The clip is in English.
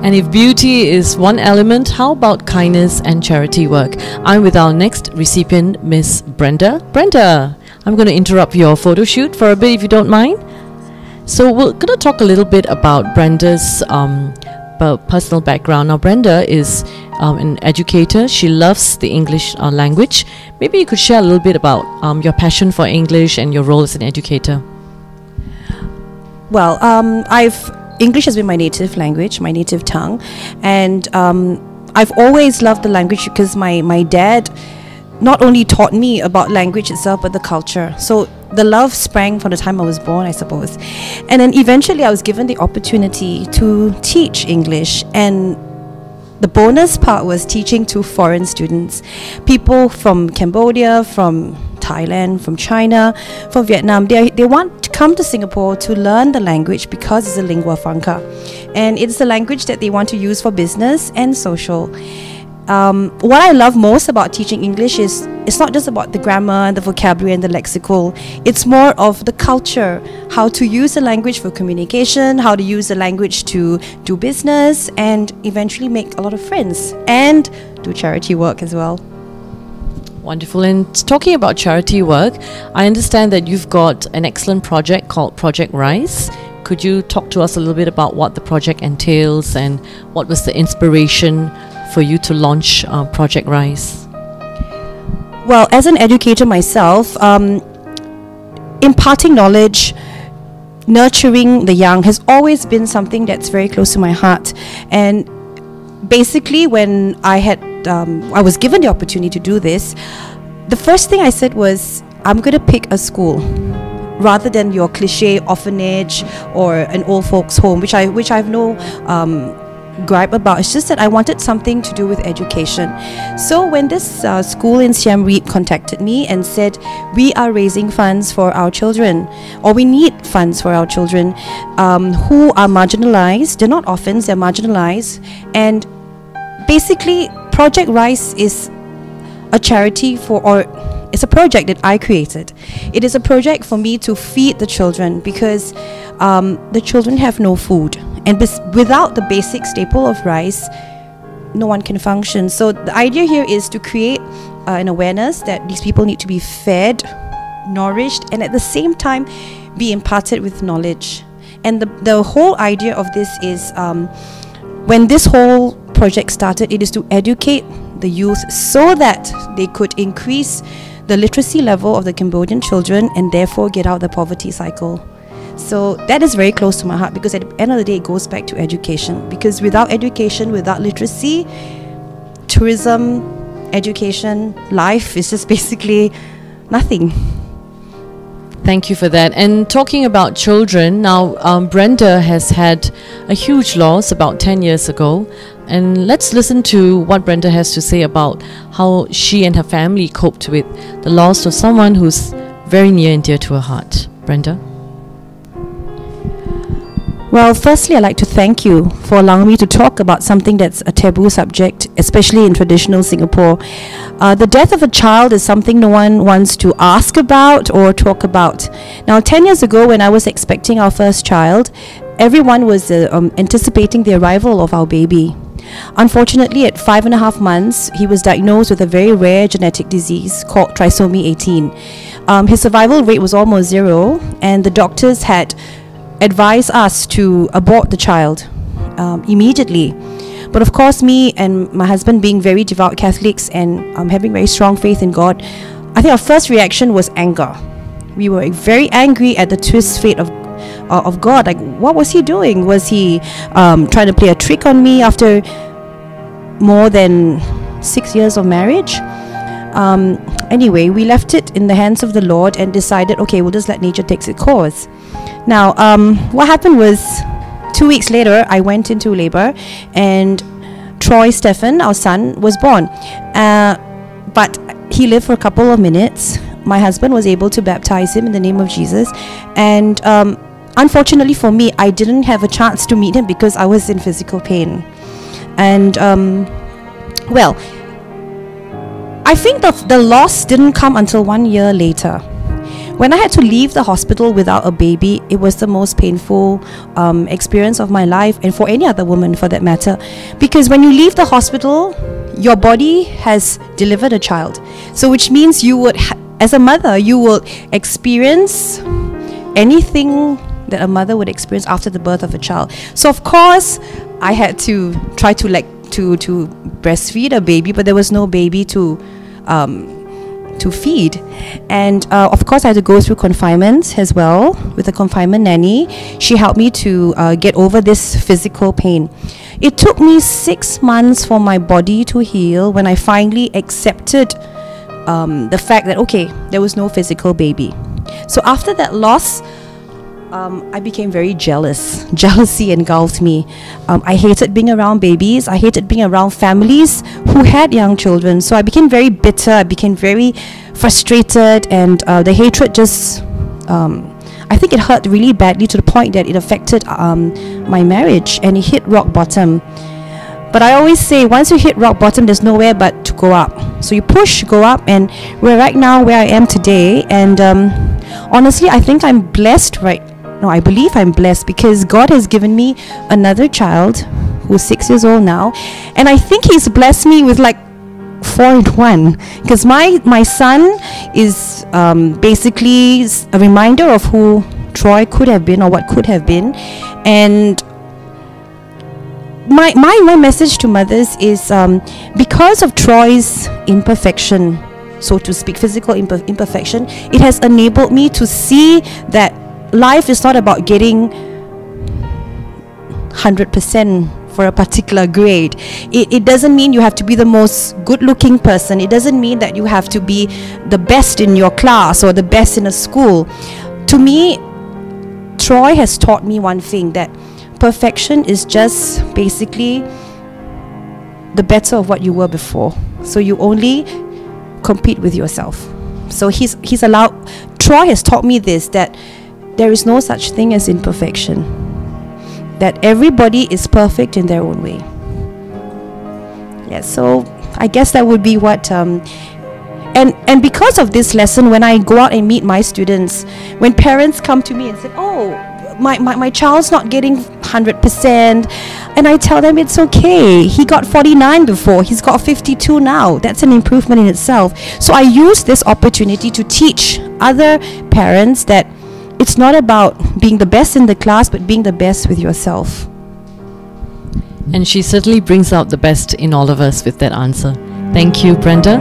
And if beauty is one element, how about kindness and charity work? I'm with our next recipient, Miss Brenda. Brenda, I'm going to interrupt your photo shoot for a bit if you don't mind. So we're going to talk a little bit about Brenda's personal background. Now, Brenda is an educator. She loves the English language. Maybe you could share a little bit about your passion for English and your role as an educator. Well, English has been my native language, my native tongue, and I've always loved the language because my dad not only taught me about language itself, but the culture. So the love sprang from the time I was born, I suppose. And then eventually I was given the opportunity to teach English, and the bonus part was teaching to foreign students, people from Cambodia, from Thailand, from China, from Vietnam. They want to come to Singapore to learn the language because it's a lingua franca, and it's the language that they want to use for business and social. What I love most about teaching English is it's not just about the grammar, the vocabulary and the lexical. It's more of the culture, how to use the language for communication, how to use the language to do business and eventually make a lot of friends and do charity work as well. Wonderful. And talking about charity work, I understand that you've got an excellent project called Project Rise. Could you talk to us a little bit about what the project entails and what was the inspiration for you to launch Project Rise? Well, as an educator myself, imparting knowledge, nurturing the young has always been something that's very close to my heart. And basically, when I was given the opportunity to do this, the first thing I said was, I'm going to pick a school rather than your cliche orphanage or an old folks home, which I've no gripe about. It's just that I wanted something to do with education. So when this school in Siem Reap contacted me and said, we are raising funds for our children, or we need funds for our children who are marginalized. They're not orphans, they're marginalized. And basically, Project Rise is a charity it's a project that I created. It is a project for me to feed the children because the children have no food. And without the basic staple of rice, no one can function. So the idea here is to create an awareness that these people need to be fed, nourished, and at the same time be imparted with knowledge. And the whole idea of this is when this whole project started, it is to educate the youth so that they could increase the literacy level of the Cambodian children and therefore get out the poverty cycle. So that is very close to my heart because at the end of the day it goes back to education, because without education, without literacy, tourism, education, life is just basically nothing. Thank you for that. And talking about children, now Brenda has had a huge loss about 10 years ago. And let's listen to what Brenda has to say about how she and her family coped with the loss of someone who's very near and dear to her heart. Brenda? Well, firstly, I'd like to thank you for allowing me to talk about something that's a taboo subject, especially in traditional Singapore. The death of a child is something no one wants to ask about or talk about. Now, 10 years ago, when I was expecting our first child, everyone was anticipating the arrival of our baby. Unfortunately, at 5.5 months, he was diagnosed with a very rare genetic disease called trisomy 18. His survival rate was almost zero, and the doctors had advised us to abort the child immediately. But of course, me and my husband being very devout Catholics and having very strong faith in God, I think our first reaction was anger. We were very angry at the twist fate of God. Like, what was he doing? Was he trying to play a trick on me after more than 6 years of marriage? Anyway, we left it in the hands of the Lord and decided, okay, we'll just let nature take its course. Now, what happened was 2 weeks later, I went into labor and Troy Stephen, our son, was born. But he lived for a couple of minutes. My husband was able to baptize him in the name of Jesus. And unfortunately for me, I didn't have a chance to meet him because I was in physical pain. And, well, I think the loss didn't come until 1 year later, When I had to leave the hospital without a baby, it was the most painful experience of my life, and for any other woman for that matter. Because when you leave the hospital, your body has delivered a child. So which means you would, as a mother, you will experience anything that a mother would experience after the birth of a child. So of course, I had to try to breastfeed a baby, but there was no baby to feed, and of course I had to go through confinement as well with a confinement nanny. She helped me to get over this physical pain. It took me 6 months for my body to heal when I finally accepted the fact that okay, there was no physical baby. So after that loss, I became very jealous. Jealousy engulfed me. I hated being around babies. I hated being around families who had young children. So I became very bitter. I became very frustrated, and the hatred just, I think it hurt really badly to the point that it affected my marriage, and it hit rock bottom. But I always say, once you hit rock bottom, there's nowhere but to go up. So you push, go up, and we're right now where I am today. And honestly, I think I'm blessed I believe I'm blessed because God has given me another child who's 6 years old now, and I think He's blessed me with like 4 in 1, because my son is basically a reminder of who Troy could have been or what could have been. And my message to mothers is because of Troy's imperfection, so to speak, physical imperfection, it has enabled me to see that life is not about getting 100% for a particular grade. It doesn't mean you have to be the most good-looking person. It doesn't mean that you have to be the best in your class or the best in a school. To me, Troy has taught me one thing, that perfection is just basically the better of what you were before. So you only compete with yourself. So he's allowed. Troy has taught me this, that there is no such thing as imperfection, that everybody is perfect in their own way. Yeah, so I guess that would be what and because of this lesson, when I go out and meet my students, when parents come to me and say, oh, my child's not getting 100%, and I tell them it's okay, he got 49 before, he's got 52 now, that's an improvement in itself. So I use this opportunity to teach other parents that it's not about being the best in the class, but being the best with yourself. And she certainly brings out the best in all of us with that answer. Thank you, Brenda.